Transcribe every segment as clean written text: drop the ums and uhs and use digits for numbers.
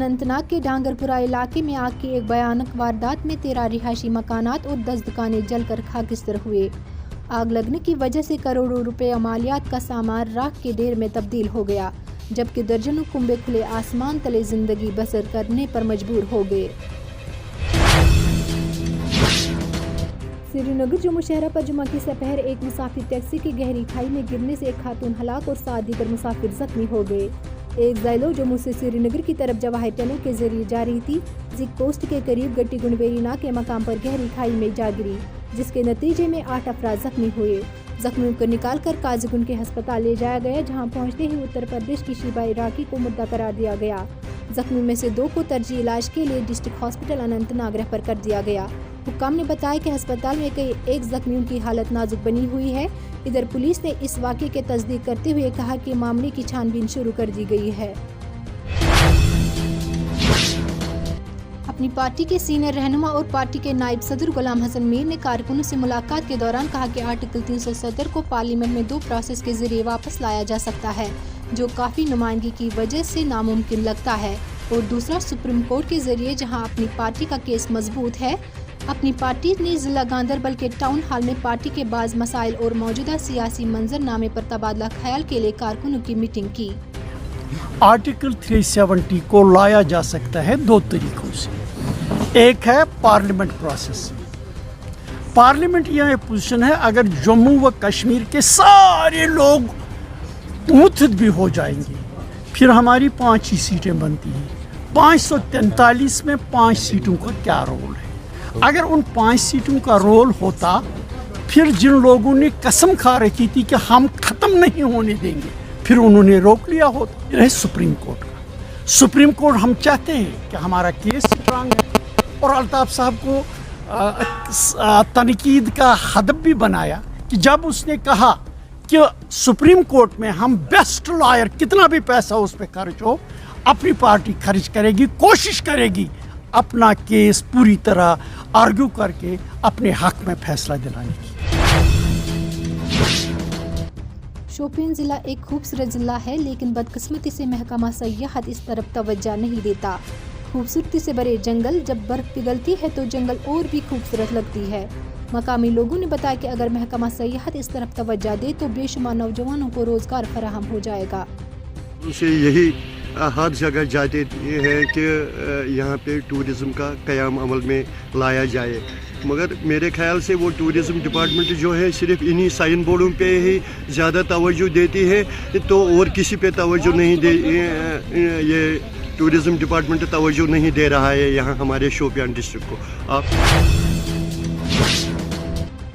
اننتناگ کے ڈانگرپورہ علاقے میں آگ کی ایک بھیانک واردات میں 13 رہائشی مکانات اور 10 دکانیں جل کر خاکستر ہوئے۔ آگ لگنے کی وجہ سے کروڑوں روپے مالیات کا سامان راکھ کے ڈھیر میں تبدیل ہو گیا، جبکہ درجنوں کنبے کھلے آسمان تلے زندگی بسر کرنے پر مجبور ہو گئے۔ سری نگر جموں شہرہ پر جمعہ کی سپہر ایک مسافر ٹیکسی کی گہری کھائی میں گرنے سے ایک خاتون ہلاک اور 7 دیگر مسافر زخمی ہو گئے۔ ایک زائلو جموں سے سری نگر کی طرف جواہر ٹنل کے ذریعے جا رہی تھی، زک پوسٹ کے قریب گٹی گنڈویری نا کے مقام پر گہری کھائی میں جا گری، جس کے نتیجے میں 8 افراد زخمی ہوئے۔ زخمیوں کو نکال کر قاضی گنڈ کے ہسپتال لے جایا گیا، جہاں پہنچتے ہی اتر پردیش کی شیبہ عراقی کو مردہ قرار دیا گیا۔ زخمیوں میں سے 2 کو ترجیحی علاج کے لیے ڈسٹرکٹ ہاسپٹل اننتناگ ریفر کر دیا گیا۔ حکام نے بتایا کہ ہسپتال میں کئی ایک زخمیوں کی حالت نازک بنی ہوئی ہے۔ ادھر پولیس نے اس واقعے کی تصدیق کرتے ہوئے کہا کہ معاملے کی چھان بین شروع کر دی گئی ہے۔ اپنی پارٹی کے سینئر رہنما اور پارٹی کے نائب صدر غلام حسن میر نے کارکنوں سے ملاقات کے دوران کہا کہ آرٹیکل 370 کو پارلیمنٹ میں 2 پروسیس کے ذریعے واپس لایا جا سکتا ہے، جو کافی نمائندگی کی وجہ سے ناممکن لگتا ہے، اور دوسرا سپریم کورٹ کے ذریعے، جہاں اپنی پارٹی کا کیس مضبوط ہے۔ اپنی پارٹی نے ضلع گاندربل کے ٹاؤن ہال میں پارٹی کے بعض مسائل اور موجودہ سیاسی منظر نامے پر تبادلہ خیال کے لیے کارکنوں کی میٹنگ کی۔ آرٹیکل 370 کو لایا جا سکتا ہے 2 طریقوں سے۔ ایک ہے پارلیمنٹ پروسیس۔ پارلیمنٹ یہ پوزیشن ہے، اگر جموں و کشمیر کے سارے لوگ متحد بھی ہو جائیں گے، پھر ہماری 5 ہی سیٹیں بنتی ہیں۔ 543 میں 5 سیٹوں کا کیا رول ہے؟ اگر ان 5 سیٹوں کا رول ہوتا، پھر جن لوگوں نے قسم کھا رکھی تھی کہ ہم ختم نہیں ہونے دیں گے، پھر انہوں نے روک لیا ہوتا۔ یہ ہے سپریم کورٹ کا۔ سپریم کورٹ ہم چاہتے ہیں کہ ہمارا کیس اسٹرانگ ہے، اور الطاف صاحب کو تنقید کا ہدف بھی بنایا کہ جب اس نے کہا کہ سپریم کورٹ میں ہم بیسٹ لائر، کتنا بھی پیسہ اس پہ خرچ ہو، اپنی پارٹی خرچ کرے گی، کوشش کرے گی اپنا کیس پوری طرح آرگیو کر کے اپنے حق میں فیصلہ دلانے کی۔ شوپین ضلع ایک خوبصورت ضلع ہے، لیکن بدقسمتی سے محکمہ سیاحت اس طرف توجہ نہیں دیتا۔ خوبصورتی سے بھرے جنگل، جب برف پگھلتی ہے تو جنگل اور بھی خوبصورت لگتی ہے۔ مقامی لوگوں نے بتایا کہ اگر محکمہ سیاحت اس طرف توجہ دے تو بے شمار نوجوانوں کو روزگار فراہم ہو جائے گا۔ اسے یہی ہر جگہ جاتے ہیں کہ یہاں پہ ٹورزم کا قیام عمل میں لایا جائے، مگر میرے خیال سے وہ ٹورزم ڈپارٹمنٹ جو ہے صرف انہی سائن بورڈوں پہ ہی زیادہ توجہ دیتی ہے، تو اور کسی پہ توجہ نہیں دے، یہ ٹورزم ڈپارٹمنٹ توجہ نہیں دے رہا ہے یہاں ہمارے شوپیان ڈسٹرکٹ کو۔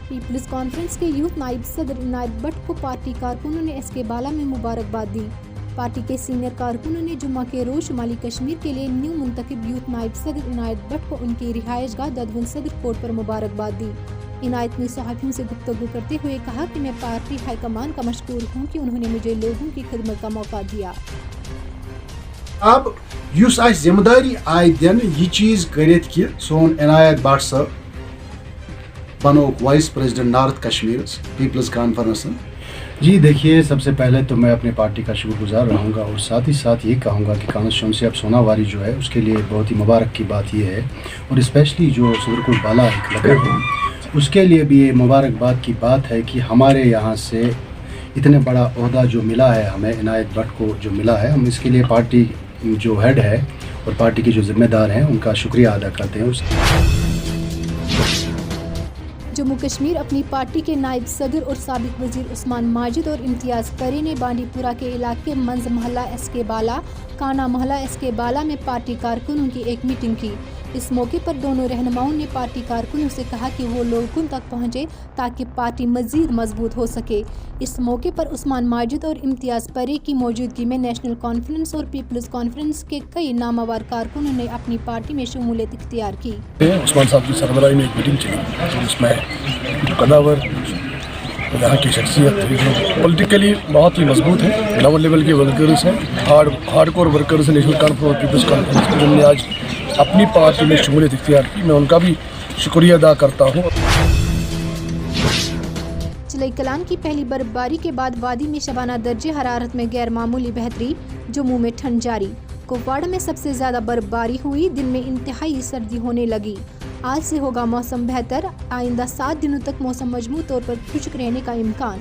پیپلز کانفرنس کے یوتھ نائب صدر عنایت بٹ کو پارٹی کارکنوں نے ایس کے بالا میں مبارکباد دی۔ پارٹی کے سینئر کارکنوں نے جمعہ کے روز شمالی کشمیر کے لیے نیو منتخب یوتھ نائب صدر عنایت بٹ کو ان کی رہائش گاہ ددون صدر کوٹ پر مبارکباد دی۔ عنایت نے صحافیوں سے گفتگو کرتے ہوئے کہا کہ میں پارٹی ہائی کمان کا مشکور ہوں کہ انہوں نے مجھے لوگوں کی خدمت کا موقع دیا۔ اب یس اس ذمہ داری آئی دن یہ چیز کرت کہ سون عنایت بٹ صاحب بنوک vice president North Kashmir Peoples Conference. جی دیکھیے، سب سے پہلے تو میں اپنی پارٹی کا شکر گزار رہوں گا، اور ساتھ ہی ساتھ یہ کہوں گا کہ کانسٹیچوئنسی اب سوناواری جو ہے اس کے لیے بہت ہی مبارک کی بات یہ ہے، اور اسپیشلی جو صدرکوٹ بالا ایک لگا ہے اس کے لیے بھی یہ مبارکباد کی بات ہے کہ ہمارے یہاں سے اتنے بڑا عہدہ جو ملا ہے ہمیں، عنایت بٹ کو جو ملا ہے، ہم اس کے لیے پارٹی جو ہیڈ ہے اور پارٹی کے جو ذمہ دار ہیں ان کا شکریہ ادا کرتے ہیں۔ جموں کشمیر اپنی پارٹی کے نائب صدر اور سابق وزیر عثمان ماجد اور امتیاز پری نے بانڈی پورہ کے علاقے منز محلہ ایس کے بالا، کانا محلہ ایس کے بالا میں پارٹی کارکنوں کی ایک میٹنگ کی۔ اس موقع پر دونوں رہنماؤں نے پارٹی کارکنوں سے کہا کہ وہ لوگوں تک پہنچے تاکہ پارٹی مزید مضبوط ہو سکے۔ اس موقع پر عثمان ماجد اور امتیاز پری کی موجودگی میں نیشنل کانفرنس اور پیپلز کانفرنس کے کئی نامور کارکنوں نے اپنی پارٹی میں شمولیت اختیار کی۔ عثمان صاحب کی سربراہی میں ایک میٹنگ چلی، جس میں جو قداور یہاں کی شخصیت جو پولیٹیکلی بہت ہی مضبوط ہے، گراؤنڈ لیول کے ورکرز ہیں، ہارڈ کور ورکرز ہیں، نیشنل کانفرنس اور پیپلز کانفرنس، جنہوں نے آج اپنی پارٹی میں شمولیت اختیار کی، میں ان کا بھی شکریہ ادا کرتا ہوں۔ چلئی کلان کی پہلی برف باری کے بعد وادی میں شبانہ درجہ حرارت میں غیر معمولی بہتری، جموں میں ٹھنڈ جاری۔ کپواڑہ میں سب سے زیادہ برفباری ہوئی، دن میں انتہائی سردی ہونے لگی۔ آج سے ہوگا موسم بہتر، آئندہ 7 دنوں تک موسم مجموعی طور پر خشک رہنے کا امکان۔